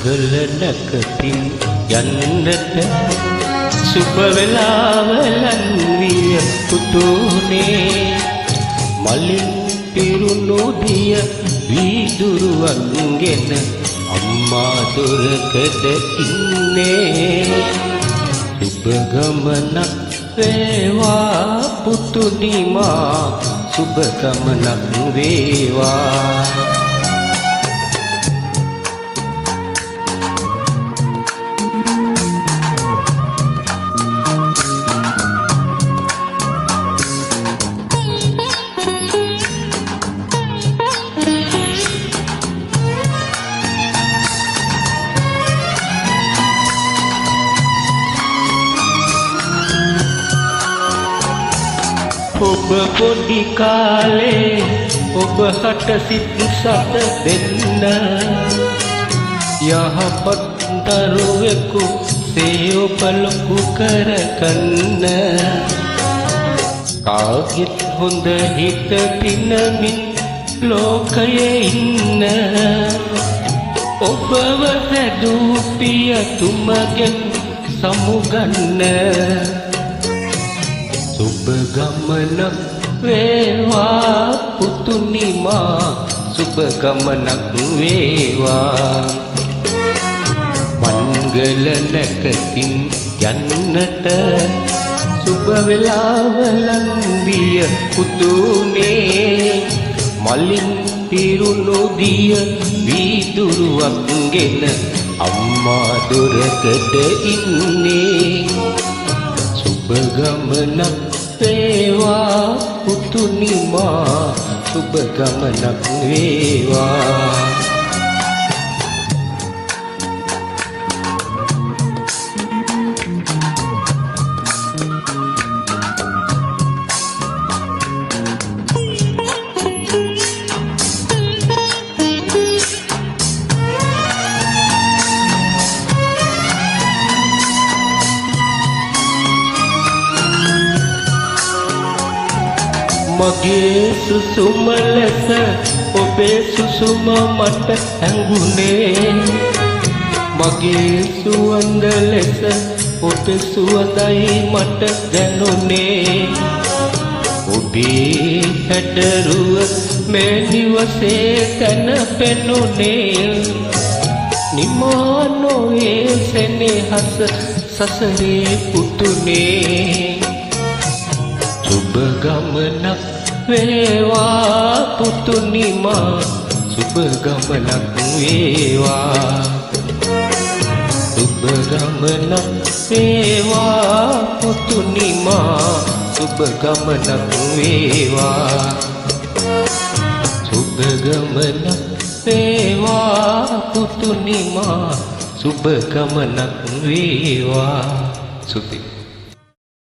මංගල නැකතින් යන්නට සුබ වෙලාවලන් විය පුතුනේ මලින් පිරුණු දිය වීදුරුවන්ගෙන අම්මා දොරකඩ ඉන්නේ සුබ ගමනක් වේවා පුතුනි මා සුබ ගමනක් වේවා ඔබ පොඩි කාලේ ඔබ හට සිත් සත දෙන්න යහපත් දරුවෙකු සේ ඔබ ලොකු කරගන්න කාගෙත් හොඳ හිත පිනමින් ලෝකයේ ඉන්න ඔබව හැදූ පියතුමගෙන් සමුගන්න සුබ ගමනක් වේවා පුතුනි මා සුබ ගමනක් වේවා මංගල නැකතින් යන්නට සුබ වෙලාවලන් විය පුතුනේ මලින් පිරුණු දිය වීදුරුවක්ගෙන අම්මා දොරකඩ ඉන්නේ සුබ ගමනක් වේවා පුතුනි මා සුබ ගමනක් වේවා මගේ සුසුම ලෙස ඔබේ සුසුම මට හැඟුණේ මගේ සුවඳ ලෙස ඔබේ සුවඳයි මට දැනුනේ ඔබේ හැඩරුව මේ නිවසේ තැන පෙනුනේ නිමා නොවේ සෙනෙහස සසරේ පුතුනේ සුබ ගමනක් වේවා පුතුනි මා සුබ ගමනක් වේවා සුබ ගමනක් වේවා පුතුනි මා සුබ ගමනක් වේවා සුබ ගමනක් වේවා පුතුනි මා සුබ ගමනක් වේවා සුබ